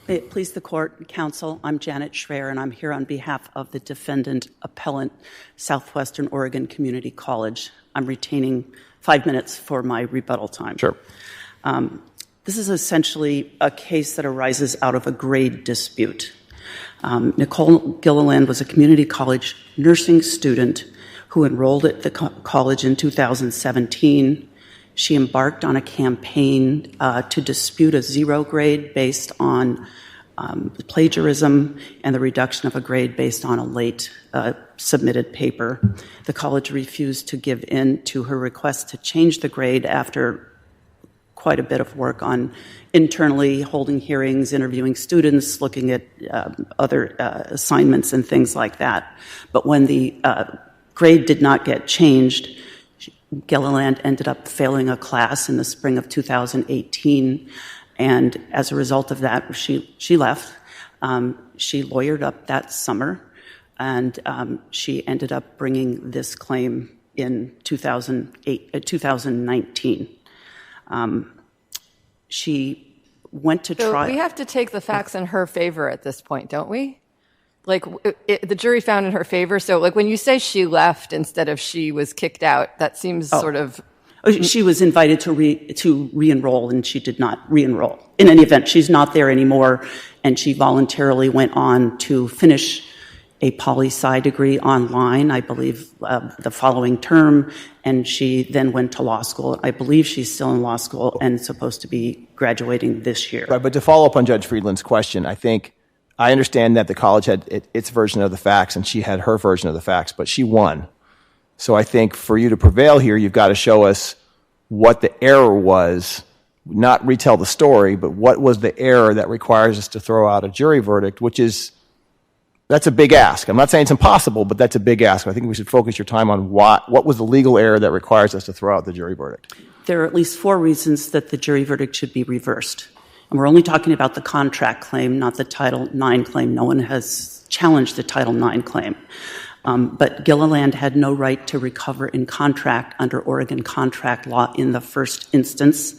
May it please the Court and Counsel, I'm Janet Schreier, and I'm here on behalf of the defendant appellant, Southwestern Oregon Community College. I'm retaining 5 minutes for my rebuttal time. Sure. This is essentially a case that arises out of a grade dispute. Nicole Gililland was a community college nursing student who enrolled at the college in 2017. She embarked on a campaign to dispute a zero grade based on plagiarism and the reduction of a grade based on a late submitted paper. The college refused to give in to her request to change the grade after quite a bit of work on internally holding hearings, interviewing students, looking at other assignments and things like that. But when the grade did not get changed, Gililland ended up failing a class in the spring of 2018, and as a result of that, she left. She lawyered up that summer, and she ended up bringing this claim in 2019. She went to trial. So we have to take the facts in her favor at this point, don't we? Like, the jury found in her favor. So, like, when you say she left instead of she was kicked out, that seems sort of... She was invited to re-enroll, and she did not re-enroll. In any event, she's not there anymore, and she voluntarily went on to finish a poli-sci degree online, I believe, the following term, and she then went to law school. I believe she's still in law school and supposed to be graduating this year. Right, but to follow up on Judge Friedland's question, I understand that the college had its version of the facts and she had her version of the facts, but she won. So I think for you to prevail here, you've got to show us what the error was, not retell the story, but what was the error that requires us to throw out a jury verdict, that's a big ask. I'm not saying it's impossible, but that's a big ask. I think we should focus your time on what was the legal error that requires us to throw out the jury verdict. There are at least 4 reasons that the jury verdict should be reversed. And we're only talking about the contract claim, not the Title IX claim. No one has challenged the Title IX claim. But Gililland had no right to recover in contract under Oregon contract law in the first instance.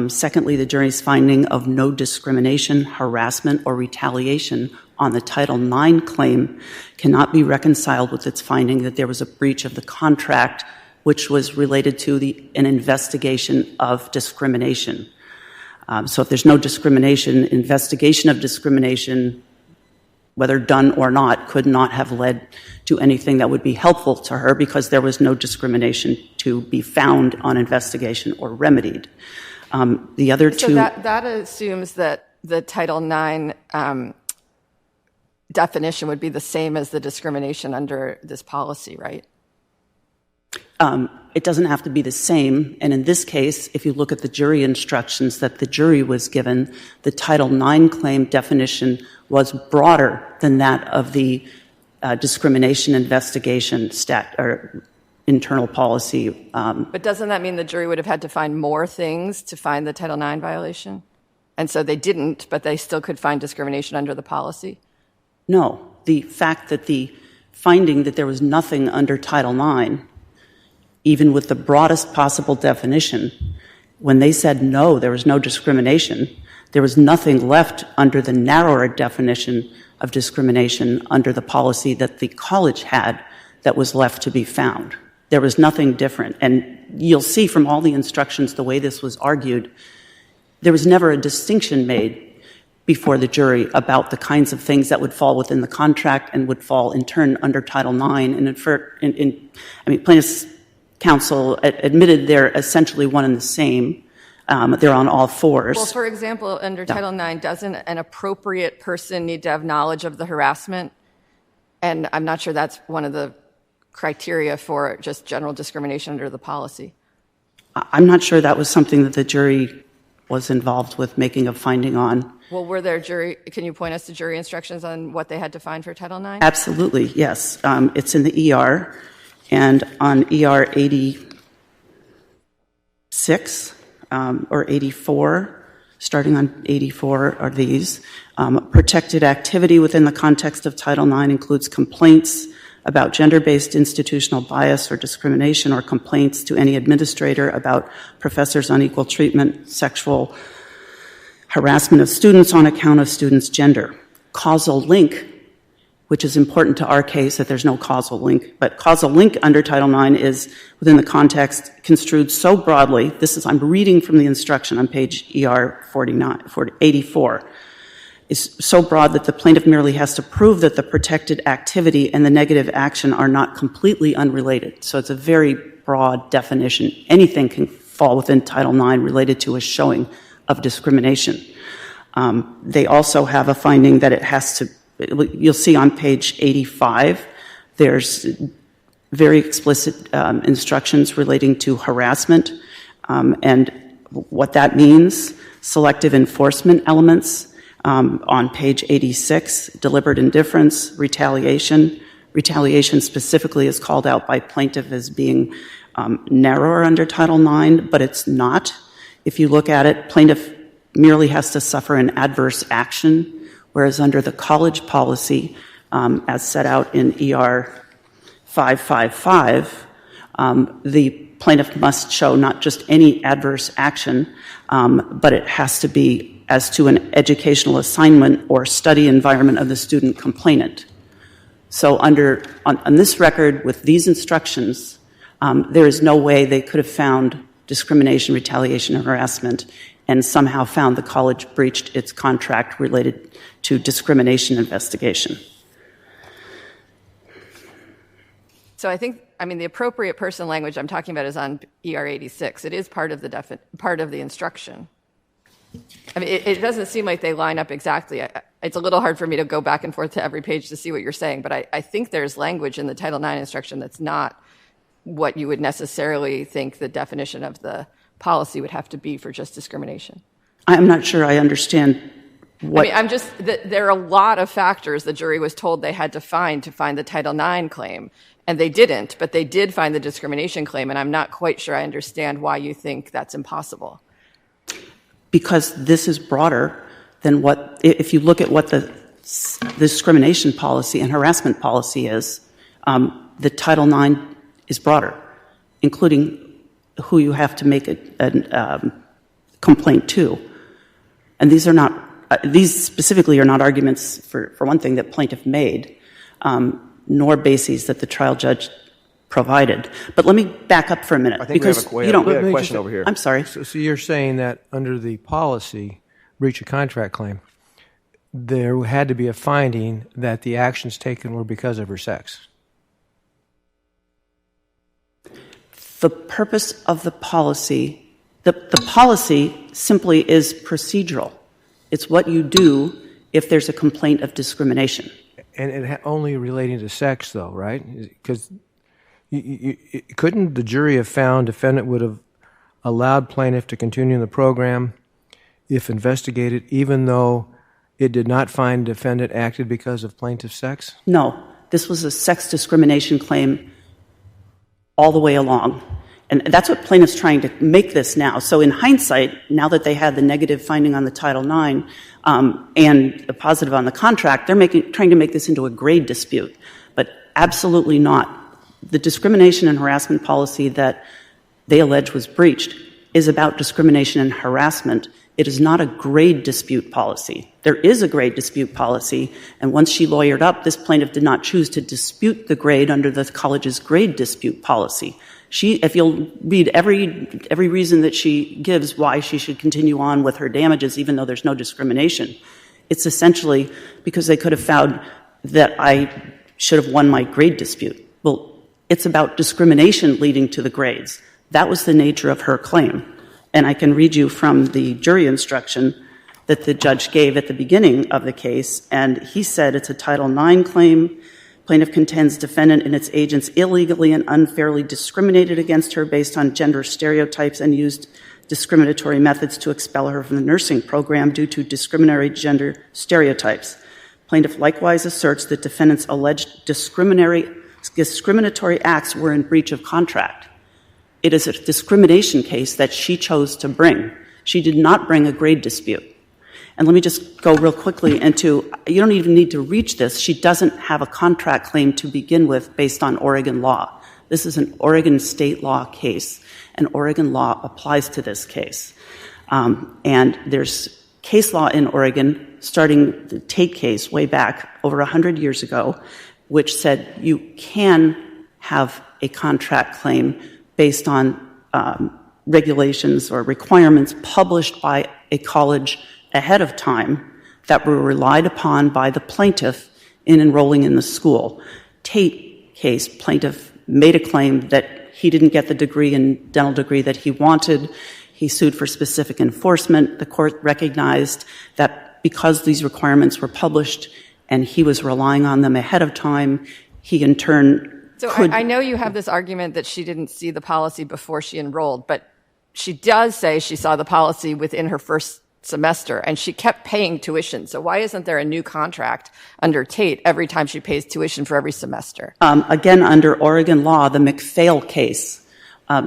Secondly, the jury's finding of no discrimination, harassment, or retaliation on the Title IX claim cannot be reconciled with its finding that there was a breach of the contract which was related to an investigation of discrimination. So if there's no discrimination, investigation of discrimination, whether done or not, could not have led to anything that would be helpful to her because there was no discrimination to be found on investigation or remedied. The other two... So that assumes that the Title IX definition would be the same as the discrimination under this policy, right? It doesn't have to be the same. And in this case, if you look at the jury instructions that the jury was given, the Title IX claim definition was broader than that of the discrimination investigation or internal policy. But doesn't that mean the jury would have had to find more things to find the Title IX violation? And so they didn't, but they still could find discrimination under the policy? No. The fact that the finding that there was nothing under Title IX, even with the broadest possible definition, when they said no, there was no discrimination, there was nothing left under the narrower definition of discrimination under the policy that the college had that was left to be found. There was nothing different. And you'll see from all the instructions the way this was argued, there was never a distinction made before the jury about the kinds of things that would fall within the contract and would fall in turn under Title IX. And plaintiffs' counsel admitted they're essentially one and the same. They're on all fours. Well, for example, under Title IX, doesn't an appropriate person need to have knowledge of the harassment? And I'm not sure that's one of the criteria for just general discrimination under the policy. I'm not sure that was something that the jury was involved with making a finding on. Well, can you point us to jury instructions on what they had to find for Title IX? Absolutely, yes. It's in the ER, and on ER 86 or 84, starting on 84 are these. Protected activity within the context of Title IX includes complaints about gender-based institutional bias or discrimination, or complaints to any administrator about professors' unequal treatment, sexual harassment of students on account of students' gender. Causal link, which is important to our case that there's no causal link, but causal link under Title IX is within the context construed so broadly. I'm reading from the instruction on page ER 84. Is so broad that the plaintiff merely has to prove that the protected activity and the negative action are not completely unrelated. So it's a very broad definition. Anything can fall within Title IX related to a showing of discrimination. They also have a finding that it has to, you'll see on page 85, there's very explicit instructions relating to harassment and what that means, selective enforcement elements. On page 86, deliberate indifference, retaliation. Retaliation specifically is called out by plaintiff as being narrower under Title IX, but it's not. If you look at it, plaintiff merely has to suffer an adverse action, whereas under the college policy, as set out in ER 555, the plaintiff must show not just any adverse action, but it has to be as to an educational assignment or study environment of the student complainant. So on this record, with these instructions, there is no way they could have found discrimination, retaliation, or harassment and somehow found the college breached its contract related to discrimination investigation. So I think, the appropriate person language I'm talking about is on ER 86. It is part of the instruction. It doesn't seem like they line up exactly. It's a little hard for me to go back and forth to every page to see what you're saying, but I think there's language in the Title IX instruction that's not what you would necessarily think the definition of the policy would have to be for just discrimination. I'm not sure I understand what... there are a lot of factors the jury was told they had to find the Title IX claim, and they didn't, but they did find the discrimination claim, and I'm not quite sure I understand why you think that's impossible. Because this is broader than what, if you look at what the discrimination policy and harassment policy is, the Title IX is broader, including who you have to make a complaint to. And these specifically are not arguments, for one thing, that plaintiff made, nor bases that the trial judge provided. But let me back up for a minute. I think because we have a question over here. I'm sorry. So you're saying that under the policy, breach of contract claim, there had to be a finding that the actions taken were because of her sex. The purpose of the policy, the policy simply is procedural. It's what you do if there's a complaint of discrimination. And it only relating to sex, though, right? Because couldn't the jury have found defendant would have allowed plaintiff to continue in the program if investigated, even though it did not find defendant acted because of plaintiff's sex? No. This was a sex discrimination claim all the way along. And that's what plaintiff's trying to make this now. So in hindsight, now that they had the negative finding on the Title IX and the positive on the contract, they're trying to make this into a grade dispute. But absolutely not. The discrimination and harassment policy that they allege was breached is about discrimination and harassment. It is not a grade dispute policy. There is a grade dispute policy, and once she lawyered up, this plaintiff did not choose to dispute the grade under the college's grade dispute policy. If you'll read every reason that she gives why she should continue on with her damages, even though there's no discrimination, it's essentially because they could have found that I should have won my grade dispute. Well, it's about discrimination leading to the grades. That was the nature of her claim. And I can read you from the jury instruction that the judge gave at the beginning of the case, and he said it's a Title IX claim. Plaintiff contends defendant and its agents illegally and unfairly discriminated against her based on gender stereotypes and used discriminatory methods to expel her from the nursing program due to discriminatory gender stereotypes. Plaintiff likewise asserts that defendant's alleged discriminatory acts were in breach of contract. It is a discrimination case that she chose to bring. She did not bring a grade dispute. And let me just go real quickly into, you don't even need to reach this. She doesn't have a contract claim to begin with based on Oregon law. This is an Oregon state law case, and Oregon law applies to this case. And there's case law in Oregon, starting the Tate case way back over 100 years ago, which said you can have a contract claim based on regulations or requirements published by a college ahead of time that were relied upon by the plaintiff in enrolling in the school. Tate case, plaintiff made a claim that he didn't get the dental degree that he wanted. He sued for specific enforcement. The court recognized that because these requirements were published and he was relying on them ahead of time, he in turn I know you have this argument that she didn't see the policy before she enrolled, but she does say she saw the policy within her first semester, and she kept paying tuition. So why isn't there a new contract under Tate every time she pays tuition for every semester? Again, under Oregon law, the McPhail case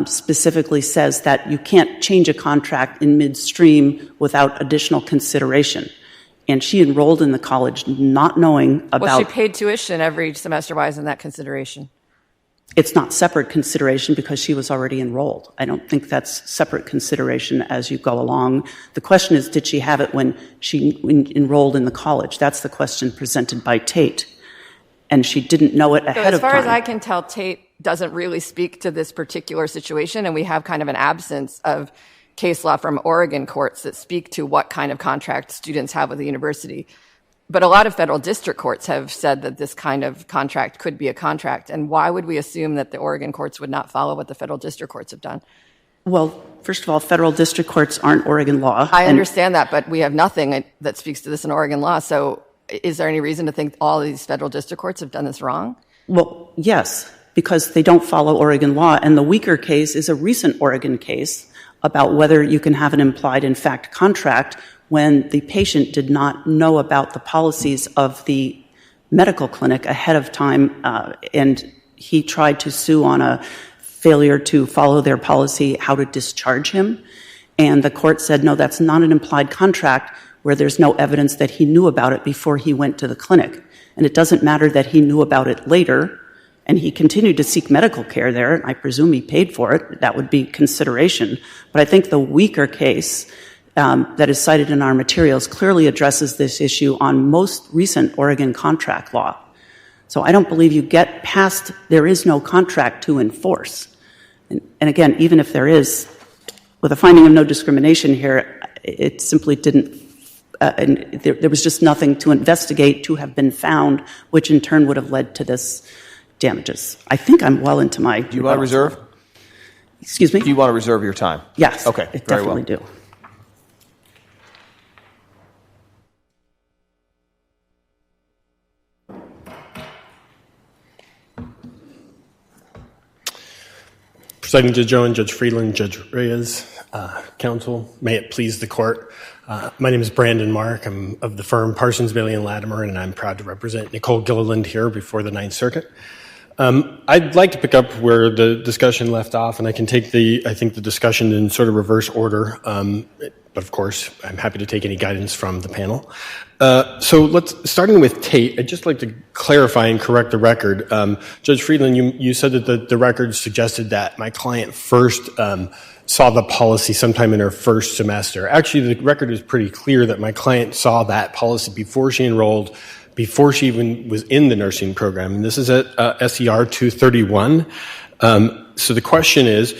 specifically says that you can't change a contract in midstream without additional consideration. And she enrolled in the college not knowing about... Well, she paid tuition every semester. Why isn't that consideration? It's not separate consideration because she was already enrolled. I don't think that's separate consideration as you go along. The question is, did she have it when she enrolled in the college? That's the question presented by Tate. And she didn't know it ahead of time. As far as I can tell, Tate doesn't really speak to this particular situation, and we have kind of an absence of case law from Oregon courts that speak to what kind of contract students have with the university. But a lot of federal district courts have said that this kind of contract could be a contract. And why would we assume that the Oregon courts would not follow what the federal district courts have done? Well, first of all, federal district courts aren't Oregon law. I understand that, but we have nothing that speaks to this in Oregon law. So is there any reason to think all these federal district courts have done this wrong? Well, yes, because they don't follow Oregon law. And the weaker case is a recent Oregon case about whether you can have an implied in fact contract when the patient did not know about the policies of the medical clinic ahead of time, and he tried to sue on a failure to follow their policy, how to discharge him. And the court said, no, that's not an implied contract where there's no evidence that he knew about it before he went to the clinic. And it doesn't matter that he knew about it later, and he continued to seek medical care there, and I presume he paid for it. That would be consideration. But I think the weaker case that is cited in our materials clearly addresses this issue on most recent Oregon contract law. So I don't believe you get past there is no contract to enforce. And again, even if there is, with a finding of no discrimination here, it simply didn't, there was just nothing to investigate to have been found, which in turn would have led to this damages. I think I'm well into my... Do you want to reserve? Excuse me? Do you want to reserve your time? Yes. Okay, I very well. definitely do. Presiding Judge Owen, Judge Friedland, Judge Reyes, counsel, may it please the court. My name is Brandon Mark. I'm of the firm Parsons, Bailey & Latimer, and I'm proud to represent Nicole Gililland here before the Ninth Circuit. I'd like to pick up where the discussion left off, and I can take the discussion in sort of reverse order. But of course, I'm happy to take any guidance from the panel. So starting with Tate, I'd just like to clarify and correct the record. Judge Friedland, you said that the record suggested that my client first saw the policy sometime in her first semester. Actually, the record is pretty clear that my client saw that policy before she enrolled, before she even was in the nursing program. And this is at SER 231. So the question is,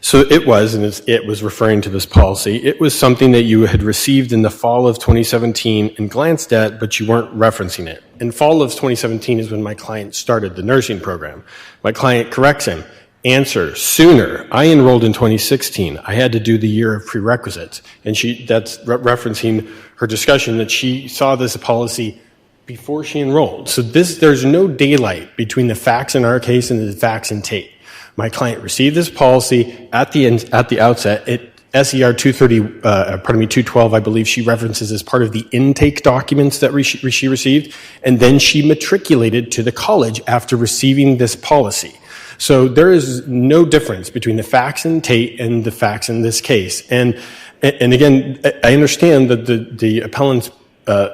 so it was referring to this policy. It was something that you had received in the fall of 2017 and glanced at, but you weren't referencing it. In fall of 2017 is when my client started the nursing program. My client corrects him. Answer, sooner. I enrolled in 2016. I had to do the year of prerequisites. And that's referencing her discussion that she saw this policy before she enrolled. So there's no daylight between the facts in our case and the facts in Tate. My client received this policy at the outset. SER 212, I believe she references as part of the intake documents that she received, and then she matriculated to the college after receiving this policy. So there is no difference between the facts in Tate and the facts in this case. And again, I understand that the appellant's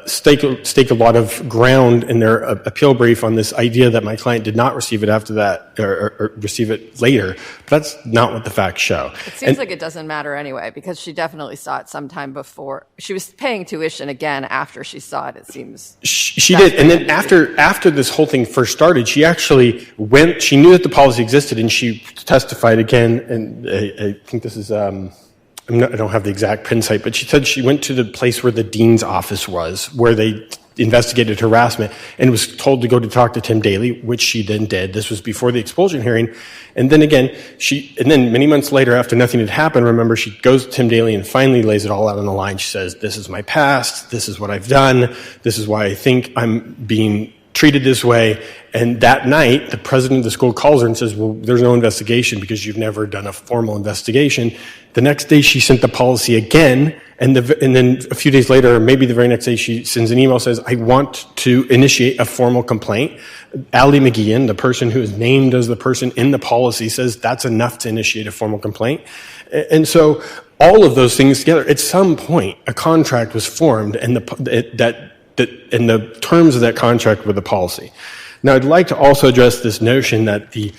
stake a lot of ground in their appeal brief on this idea that my client did not receive it after that, or receive it later. But that's not what the facts show. It seems like it doesn't matter anyway, because she definitely saw it sometime before. She was paying tuition again after she saw it, it seems. She did. And then after this whole thing first started, she actually she knew that the policy existed, and she testified again, and I think this is, I don't have the exact pin site, but she said she went to the place where the dean's office was, where they investigated harassment, and was told to go to talk to Tim Daly, which she then did. This was before the expulsion hearing. And then again, and then many months later, after nothing had happened, remember, she goes to Tim Daly and finally lays it all out on the line. She says, this is my past, this is what I've done, this is why I think I'm being treated this way. And that night, the president of the school calls her and says, well, there's no investigation because you've never done a formal investigation. The next day, she sent the policy again, and then a few days later, or maybe the very next day, she sends an email, says, I want to initiate a formal complaint. Allie McGeehan, the person who is named as the person in the policy, says that's enough to initiate a formal complaint. And so all of those things together, at some point, a contract was formed, and the terms of that contract were the policy. Now, I'd like to also address this notion that the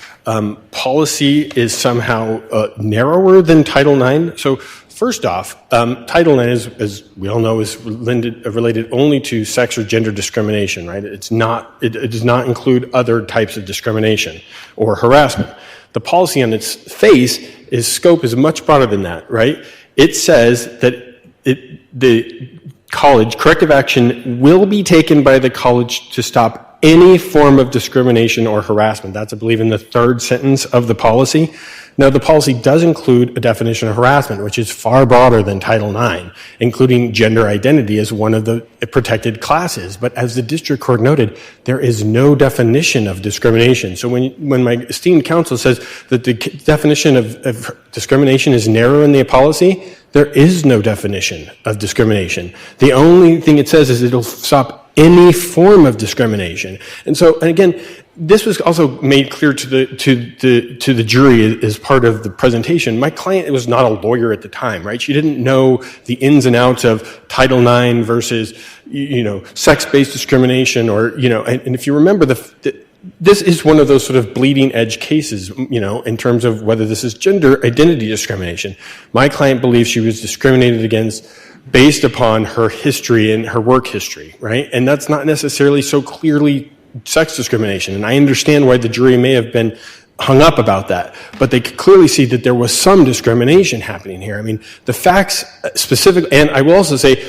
policy is somehow narrower than Title IX. So, first off, Title IX, as we all know, is related only to sex or gender discrimination, right? It does not include other types of discrimination or harassment. The policy on its face, its scope is much broader than that, right? It says that the college, corrective action will be taken by the college to stop any form of discrimination or harassment. That's, I believe, in the third sentence of the policy. Now, the policy does include a definition of harassment, which is far broader than Title IX, including gender identity as one of the protected classes. But as the district court noted, there is no definition of discrimination. So when my esteemed counsel says that the definition of discrimination is narrow in the policy, there is no definition of discrimination. The only thing it says is it'll stop any form of discrimination. And again, this was also made clear to the jury as part of the presentation. My client was not a lawyer at the time, right? She didn't know the ins and outs of Title IX versus, sex-based discrimination, or, and if you remember, this is one of those sort of bleeding edge cases, in terms of whether this is gender identity discrimination. My client believes she was discriminated against based upon her history and her work history, right? And that's not necessarily so clearly sex discrimination. And I understand why the jury may have been hung up about that, but they could clearly see that there was some discrimination happening here. I mean, the facts specifically, and I will also say,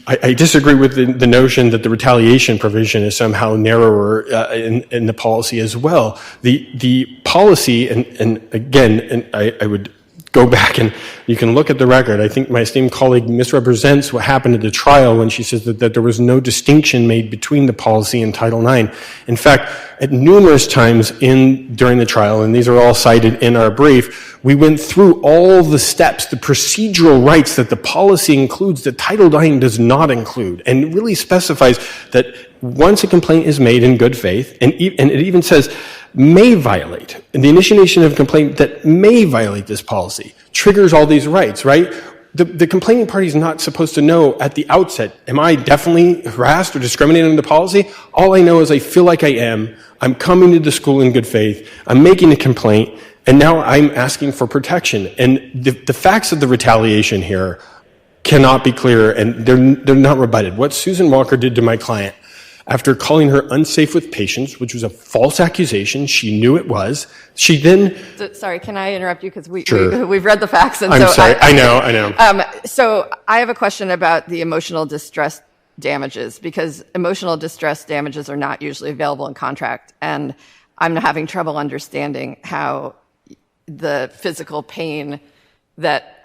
I disagree with the notion that the retaliation provision is somehow narrower in the policy as well. The policy, and again, I would go back and you can look at the record. I think my esteemed colleague misrepresents what happened at the trial when she says that there was no distinction made between the policy and Title IX. In fact, at numerous times during the trial, and these are all cited in our brief, we went through all the steps, the procedural rights that the policy includes that Title IX does not include, and it really specifies that once a complaint is made in good faith, and it even says may violate, and the initiation of a complaint that may violate this policy triggers all these rights, right? The complaining party is not supposed to know at the outset, am I definitely harassed or discriminated under the policy? All I know is I feel like I am. I'm coming to the school in good faith. I'm making a complaint, and now I'm asking for protection. And the facts of the retaliation here cannot be clearer, and they're not rebutted. What Susan Walker did to my client, after calling her unsafe with patients, which was a false accusation, she knew it was. She then... Sorry, can I interrupt you? Because Sure. we've read the facts. And I'm sorry. I know. So I have a question about the emotional distress damages, because emotional distress damages are not usually available in contract. And I'm having trouble understanding how the physical pain that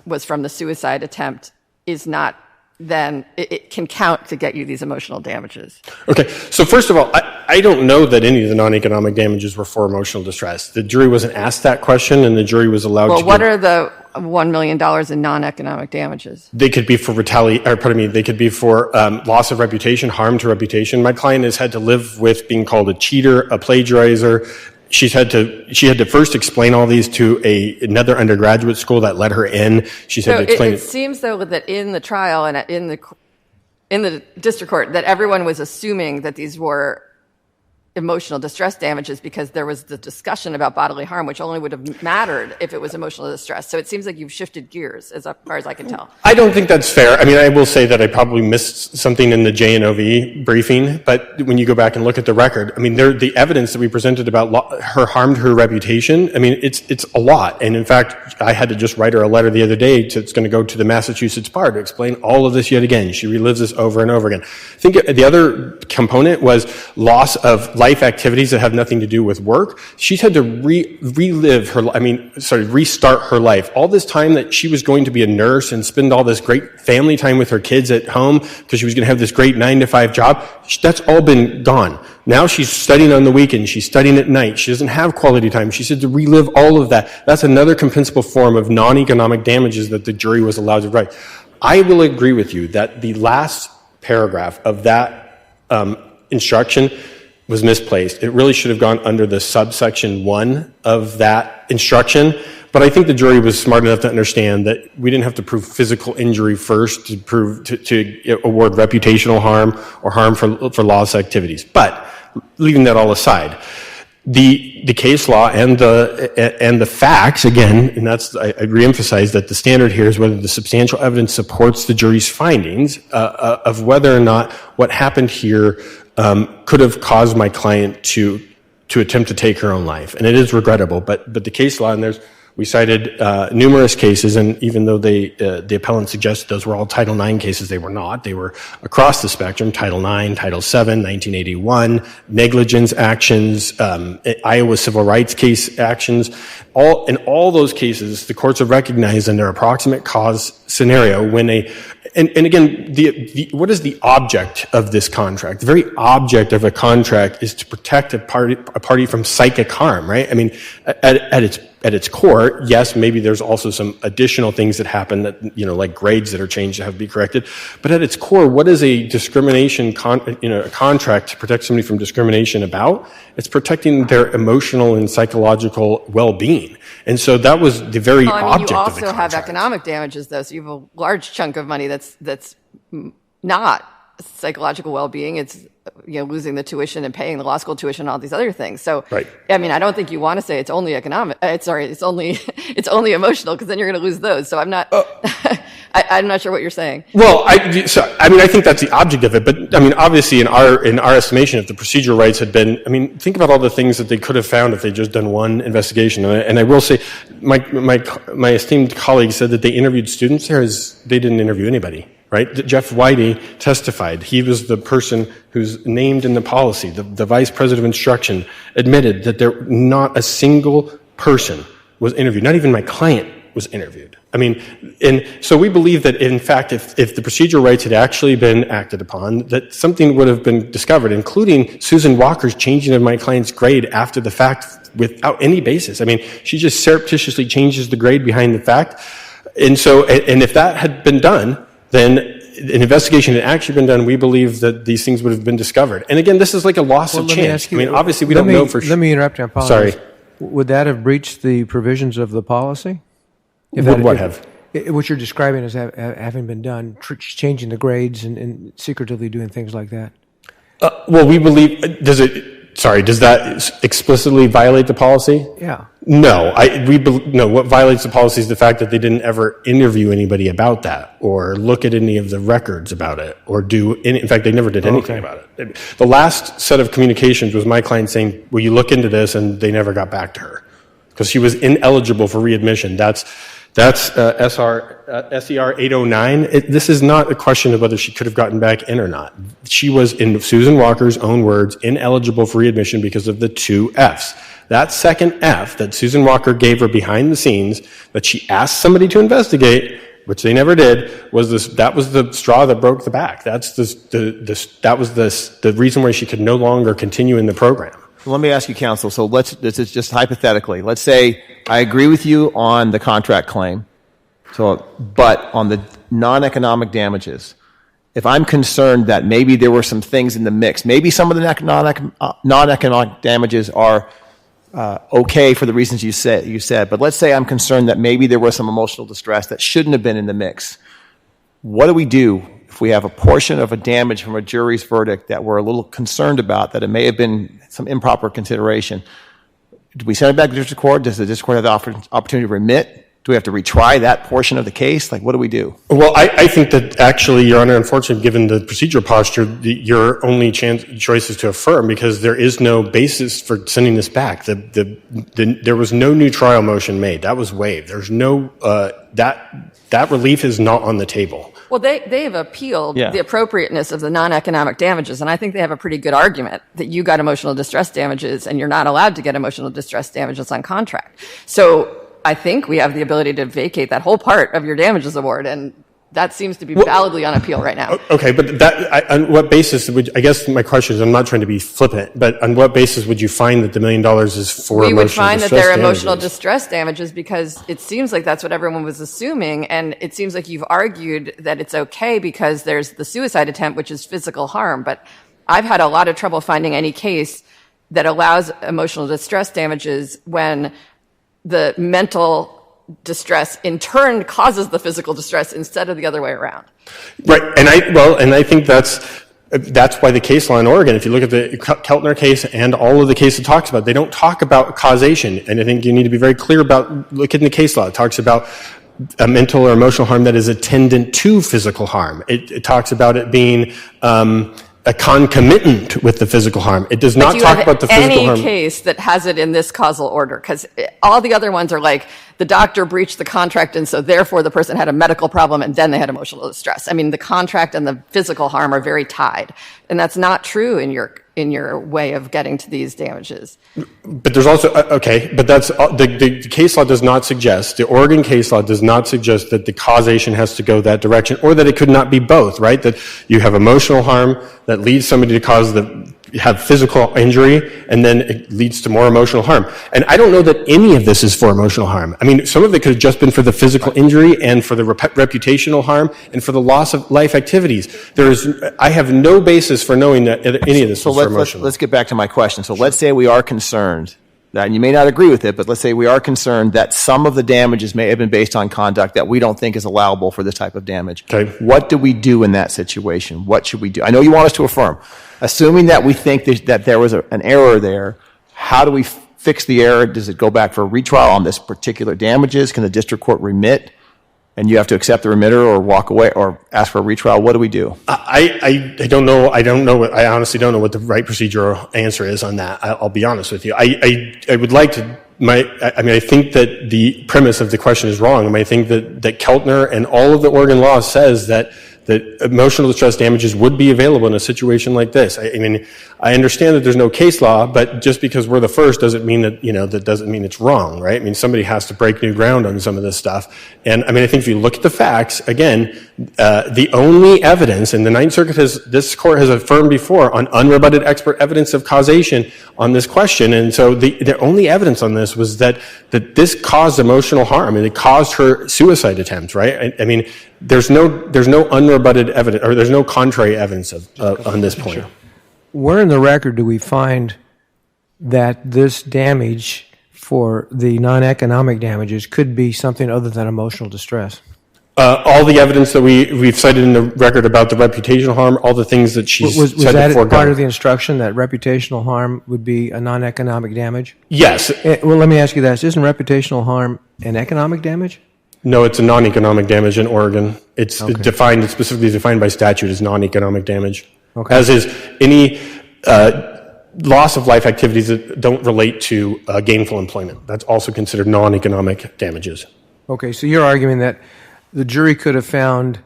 was from the suicide attempt is not... then it can count to get you these emotional damages. Okay, so first of all, I don't know that any of the non-economic damages were for emotional distress. The jury wasn't asked that question, and the jury was allowed to... Well, what are the $1 million in non-economic damages? They could be for they could be for loss of reputation, harm to reputation. My client has had to live with being called a cheater, a plagiarizer. She had to first explain all these to another undergraduate school that let her in. She said to explain it seems, though, that in the trial and in the in the district court that everyone was assuming that these were emotional distress damages because there was the discussion about bodily harm, which only would have mattered if it was emotional distress. So it seems like you've shifted gears, as far as I can tell. I don't think that's fair. I mean, I will say that I probably missed something in the JNOV briefing, but when you go back and look at the record, I mean, the evidence that we presented about her harmed her reputation, I mean, it's a lot. And in fact, I had to just write her a letter the other day it's going to go to the Massachusetts bar to explain all of this yet again. She relives this over and over again. I think the other component was loss of life activities that have nothing to do with work. She's had to restart her life. All this time that she was going to be a nurse and spend all this great family time with her kids at home because she was going to have this great 9-to-5 job, that's all been gone. Now she's studying on the weekend. She's studying at night. She doesn't have quality time. She said to relive all of that. That's another compensable form of non-economic damages that the jury was allowed to write. I will agree with you that the last paragraph of that instruction was misplaced. It really should have gone under the subsection 1 of that instruction. But I think the jury was smart enough to understand that we didn't have to prove physical injury first to prove to award reputational harm or harm for loss activities. But leaving that all aside, the case law and the facts, again, and that's I reemphasize that the standard here is whether the substantial evidence supports the jury's findings of whether or not what happened here could have caused my client to attempt to take her own life. And it is regrettable, but the case law, and we cited numerous cases, and even though the appellant suggested those were all Title IX cases, they were not. They were across the spectrum: Title IX, Title VII, 1981, negligence actions, Iowa civil rights case actions. In all those cases, the courts have recognized in their approximate cause scenario when and again, what is the object of this contract? The very object of a contract is to protect a party from psychic harm, right? I mean, at its core, yes, maybe there's also some additional things that happen that, like grades that are changed that have to be corrected. But at its core, what is a discrimination a contract to protect somebody from discrimination about? It's protecting their emotional and psychological well-being. And so that was the very object of the contract. You also have economic damages, though, so you have a large chunk of money that's not psychological well-being. It's losing the tuition and paying the law school tuition and all these other things. So, right. I mean, I don't think you want to say it's only economic. It's only emotional, because then you're going to lose those. So I'm not I'm not sure what you're saying. Well, I think that's the object of it. But I mean, obviously, in our estimation, if the procedural rights had been, I mean, think about all the things that they could have found if they'd just done one investigation. And I will say, my esteemed colleague said that they interviewed students there. They didn't interview anybody. Right? Jeff Whitey testified. He was the person who's named in the policy. The vice president of instruction admitted that not a single person was interviewed. Not even my client was interviewed. I mean, and so we believe that, in fact, if the procedural rights had actually been acted upon, that something would have been discovered, including Susan Walker's changing of my client's grade after the fact without any basis. I mean, she just surreptitiously changes the grade behind the fact. And so, and if that had been done, then an investigation had actually been done, we believe that these things would have been discovered. And again, this is like a loss of chance. I mean, obviously, we don't know for sure. Let me interrupt you. I apologize. Sorry. Would that have breached the provisions of the policy? What have? What you're describing as having been done, changing the grades and secretively doing things like that? Well, we believe, does that explicitly violate the policy? Yeah. No, what violates the policy is the fact that they didn't ever interview anybody about that or look at any of the records about it or in fact, they never did anything about it. The last set of communications was my client saying, will you look into this? And they never got back to her because she was ineligible for readmission. That's SER 809. This is not a question of whether she could have gotten back in or not. She was, in Susan Walker's own words, ineligible for readmission because of the 2 Fs. That second F that Susan Walker gave her behind the scenes, that she asked somebody to investigate, which they never did, that was the straw that broke the back. That was the reason why she could no longer continue in the program. Let me ask you, counsel. So this is just hypothetically. Let's say I agree with you on the contract claim, but on the non-economic damages, if I'm concerned that maybe there were some things in the mix, maybe some of the non-economic damages are okay for the reasons you said, but let's say I'm concerned that maybe there was some emotional distress that shouldn't have been in the mix. What do we do if we have a portion of a damage from a jury's verdict that we're a little concerned about, that it may have been some improper consideration, do we send it back to the district court? Does the district court have the opportunity to remit? Do we have to retry that portion of the case? Like, what do we do? Well, I think that actually, Your Honor, unfortunately, given the procedural posture, your only choice is to affirm, because there is no basis for sending this back. There was no new trial motion made. That was waived. There's no that relief is not on the table. Well, they have appealed the appropriateness of the non-economic damages, and I think they have a pretty good argument that you got emotional distress damages and you're not allowed to get emotional distress damages on contract. So I think we have the ability to vacate that whole part of your damages award, and that seems to be validly on appeal right now. Okay, but on what basis I guess my question is, I'm not trying to be flippant, but on what basis would you find that the $1 million is for emotional distress damages? We would find that they're emotional distress damages because it seems like that's what everyone was assuming, and it seems like you've argued that it's okay because there's the suicide attempt, which is physical harm, but I've had a lot of trouble finding any case that allows emotional distress damages when the mental distress in turn causes the physical distress instead of the other way around. Right, and I think that's why the case law in Oregon, if you look at the Keltner case and all of the case it talks about, they don't talk about causation, and I think you need to be very clear about looking at the case law. It talks about a mental or emotional harm that is attendant to physical harm. It talks about it being a concomitant with the physical harm. It does not talk about the physical harm. Any case that has it in this causal order, because all the other ones are like the doctor breached the contract and so therefore the person had a medical problem and then they had emotional distress. I mean, the contract and the physical harm are very tied, and that's not true in your way of getting to these damages. But there's also, but that's, the case law does not suggest, the Oregon case law does not suggest that the causation has to go that direction, or that it could not be both, right? That you have emotional harm that leads somebody to have physical injury, and then it leads to more emotional harm. And I don't know that any of this is for emotional harm. I mean, some of it could have just been for the physical injury and for the reputational harm and for the loss of life activities. I have no basis for knowing that any of this was for emotional. Let's get back to my question. So let's say we are concerned, and you may not agree with it, but let's say we are concerned that some of the damages may have been based on conduct that we don't think is allowable for this type of damage. Okay. What do we do in that situation? What should we do? I know you want us to affirm. Assuming that we think that there was an error there, how do we fix the error? Does it go back for a retrial on this particular damages? Can the district court remit, and you have to accept the remitter or walk away or ask for a retrial? What do we do? I don't know. I honestly don't know what the right procedural answer is on that. I'll be honest with you. I would like to. I think that the premise of the question is wrong. I think that Keltner and all of the Oregon law says that emotional distress damages would be available in a situation like this. I mean, I understand that there's no case law, but just because we're the first doesn't mean that, that doesn't mean it's wrong, right? I mean, somebody has to break new ground on some of this stuff. And I mean, I think if you look at the facts, again, the only evidence, and the Ninth Circuit this court has affirmed before on unrebutted expert evidence of causation on this question. And so the only evidence on this was that this caused emotional harm, and it caused her suicide attempt, right? I mean, there's no unrebutted evidence, or there's no contrary evidence on this point. Sure. Where in the record do we find that this damage for the non-economic damages could be something other than emotional distress? All the evidence that we've cited in the record about the reputational harm, all the things that she's was said that before. Part of the instruction that reputational harm would be a non-economic damage? Yes. Well, let me ask you this. Isn't reputational harm an economic damage? No, it's a non-economic damage in Oregon. It's specifically defined by statute as non-economic damage. Okay. As is any loss of life activities that don't relate to gainful employment. That's also considered non-economic damages. Okay, so you're arguing that the jury could have found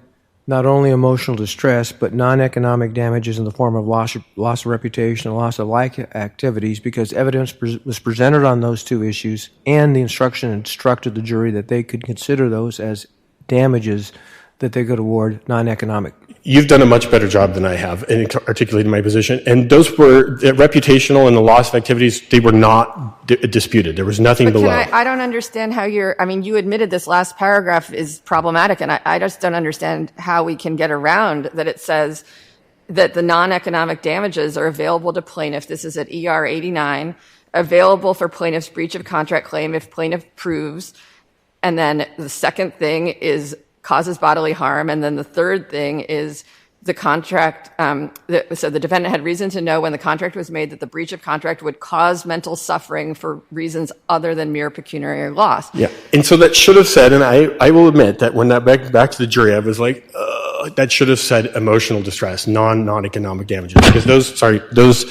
not only emotional distress, but non-economic damages in the form of loss of reputation and loss of life activities because evidence was presented on those two issues, and the instruction instructed the jury that they could consider those as damages that they could award non-economic. You've done a much better job than I have in articulating my position. And those were the reputational and the loss of activities, they were not disputed. There was nothing below. I don't understand how you admitted this last paragraph is problematic, and I just don't understand how we can get around that it says that the non-economic damages are available to plaintiff. This is at ER 89, available for plaintiff's breach of contract claim if plaintiff proves. And then the second thing is causes bodily harm. And then the third thing is the contract. So the defendant had reason to know when the contract was made that the breach of contract would cause mental suffering for reasons other than mere pecuniary loss. Yeah, and so that should have said, and I will admit that when that back to the jury, I was like, that should have said emotional distress, non-economic damages, because those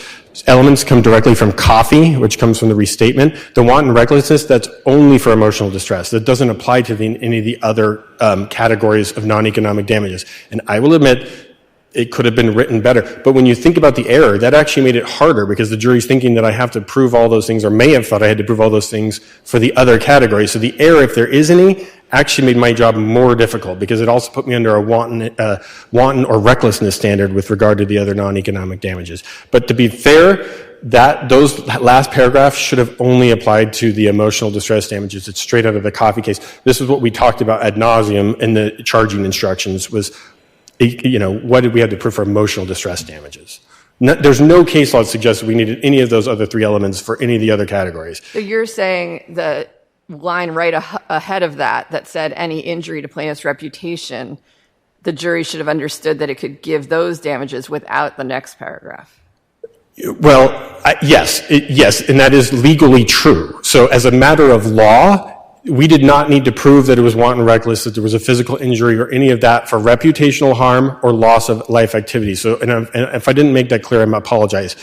elements come directly from coffee, which comes from the restatement. The wanton recklessness, that's only for emotional distress. That doesn't apply to any of the other categories of non-economic damages. And I will admit, it could have been written better. But when you think about the error, that actually made it harder because the jury's thinking that I have to prove all those things, or may have thought I had to prove all those things for the other categories. So the error, if there is any, actually made my job more difficult because it also put me under a wanton or recklessness standard with regard to the other non-economic damages. But to be fair, that last paragraph should have only applied to the emotional distress damages. It's straight out of the coffee case. This is what we talked about ad nauseum in the charging instructions was, what did we have to prove for emotional distress damages? There's no case law that suggests we needed any of those other three elements for any of the other categories. So you're saying the line right ahead of that said any injury to plaintiff's reputation, the jury should have understood that it could give those damages without the next paragraph. Well, yes, and that is legally true. So as a matter of law, we did not need to prove that it was wanton reckless, that there was a physical injury or any of that for reputational harm or loss of life activity. So, and if I didn't make that clear, I apologize.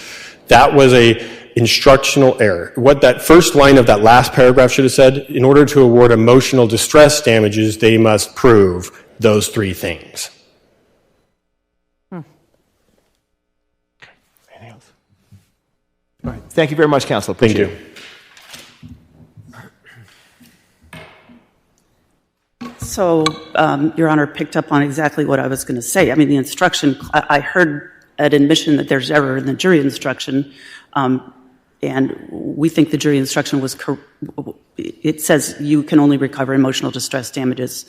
That was a instructional error. What that first line of that last paragraph should have said, in order to award emotional distress damages, they must prove those three things. Anything else? All right. Thank you very much, counsel. Thank you. So, Your Honor picked up on exactly what I was going to say. I mean, the instruction, I heard an admission that there's error in the jury instruction, and we think the jury instruction was, it says you can only recover emotional distress damages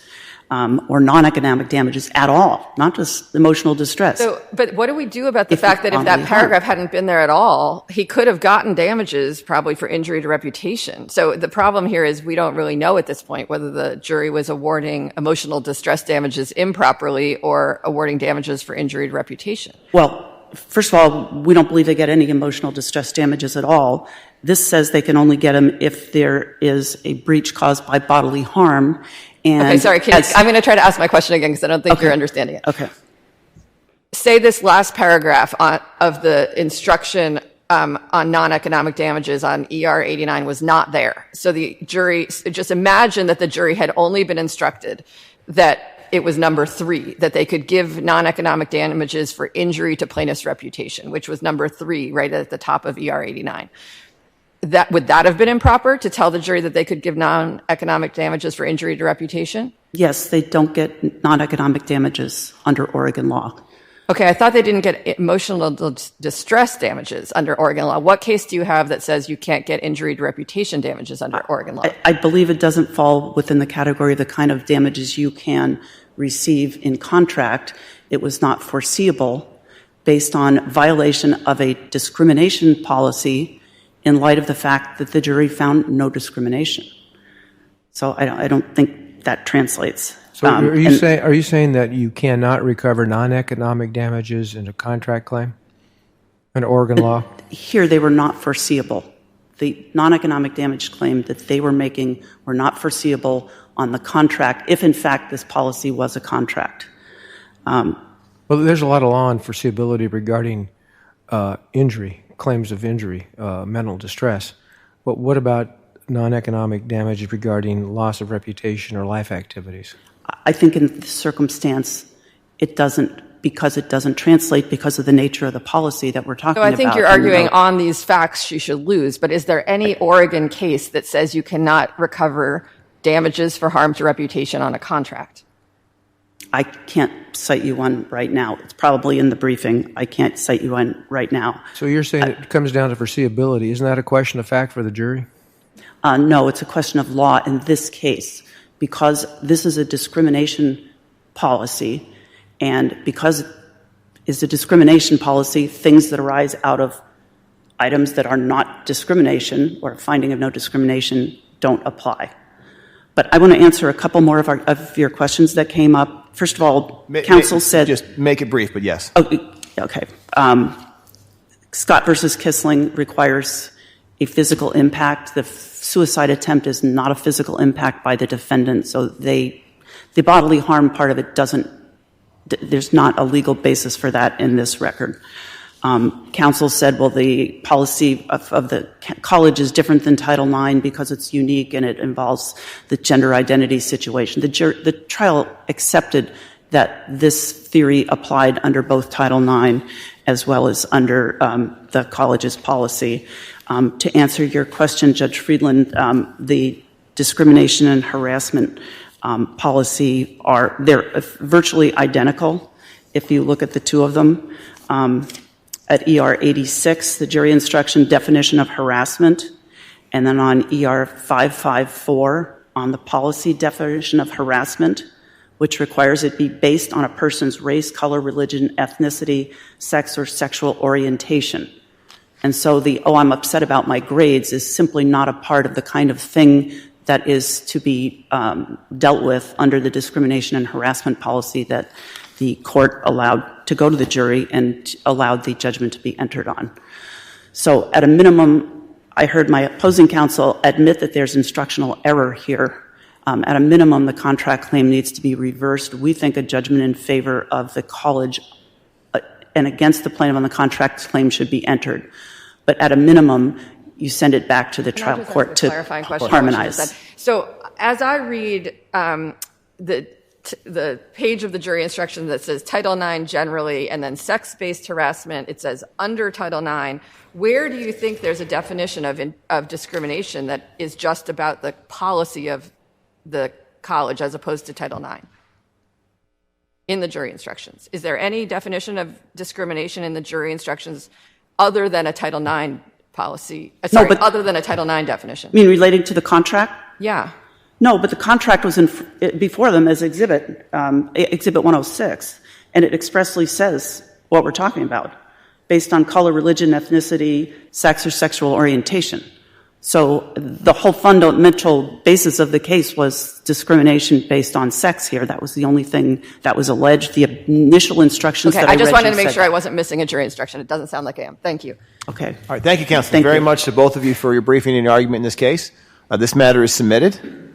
or non-economic damages at all, not just emotional distress. So, but what do we do about the fact that if that paragraph hadn't been there at all, he could have gotten damages probably for injury to reputation? So the problem here is we don't really know at this point whether the jury was awarding emotional distress damages improperly or awarding damages for injury to reputation. Well, first of all, we don't believe they get any emotional distress damages at all. This says they can only get them if there is a breach caused by bodily harm. And okay, sorry, I'm going to try to ask my question again because I don't think you're understanding it. Okay. Say this last paragraph of the instruction on non-economic damages on ER 89 was not there. So the jury, just imagine that the jury had only been instructed that it was number 3, that they could give non-economic damages for injury to plaintiff's reputation, which was number 3 right at the top of ER 89. Would that have been improper to tell the jury that they could give non-economic damages for injury to reputation? Yes, they don't get non-economic damages under Oregon law. Okay, I thought they didn't get emotional distress damages under Oregon law. What case do you have that says you can't get injury to reputation damages under Oregon law? I believe it doesn't fall within the category of the kind of damages you can receive in contract. It was not foreseeable based on violation of a discrimination policy in light of the fact that the jury found no discrimination. So I don't think that translates. So are you saying that you cannot recover non-economic damages in a contract claim under Oregon law? Here they were not foreseeable. The non-economic damage claim that they were making were not foreseeable on the contract, if in fact this policy was a contract. Well, there's a lot of law on foreseeability regarding injury. Claims of injury, mental distress. But what about non-economic damage regarding loss of reputation or life activities? I think in this circumstance, it doesn't, because it doesn't translate because of the nature of the policy that we're talking about. So I think you're arguing on these facts she should lose, but is there any Oregon case that says you cannot recover damages for harm to reputation on a contract? I can't cite you one right now. It's probably in the briefing. I can't cite you one right now. So you're saying it comes down to foreseeability. Isn't that a question of fact for the jury? No, it's a question of law in this case because this is a discrimination policy, and because it's a discrimination policy, things that arise out of items that are not discrimination or finding of no discrimination don't apply. But I want to answer a couple more of your questions that came up. First of all, counsel said... Just make it brief, but yes. Oh, okay. Scott versus Kissling requires a physical impact. The suicide attempt is not a physical impact by the defendant, so the bodily harm part of it there's not a legal basis for that in this record. Counsel said, well, the policy of the college is different than Title IX because it's unique and it involves the gender identity situation. The trial accepted that this theory applied under both Title IX as well as under the college's policy. To answer your question, Judge Friedland, the discrimination and harassment policy they're virtually identical if you look at the two of them. At ER 86, the jury instruction definition of harassment, and then on ER 554 on the policy definition of harassment, which requires it be based on a person's race, color, religion, ethnicity, sex, or sexual orientation. And so I'm upset about my grades is simply not a part of the kind of thing that is to be dealt with under the discrimination and harassment policy that the court allowed to go to the jury and allowed the judgment to be entered on. So at a minimum, I heard my opposing counsel admit that there's instructional error here. At a minimum, the contract claim needs to be reversed. We think a judgment in favor of the college and against the plaintiff on the contract claim should be entered. But at a minimum, you send it back to the trial court to harmonize. So as I read the page of the jury instruction that says Title IX generally and then sex-based harassment, it says under Title IX, where do you think there's a definition of discrimination that is just about the policy of the college as opposed to Title IX in the jury instructions? Is there any definition of discrimination in the jury instructions other than a Title IX policy? Other than a Title IX definition? You mean relating to the contract? Yeah. No, but the contract was before them as Exhibit 106, and it expressly says what we're talking about, based on color, religion, ethnicity, sex, or sexual orientation. So the whole fundamental basis of the case was discrimination based on sex here. That was the only thing that was alleged. The initial instructions that I read... I just wanted to make sure I wasn't missing a jury instruction. It doesn't sound like I am. Thank you. Okay. All right. Thank you, counsel. Thank you very much to both of you for your briefing and your argument in this case. This matter is submitted.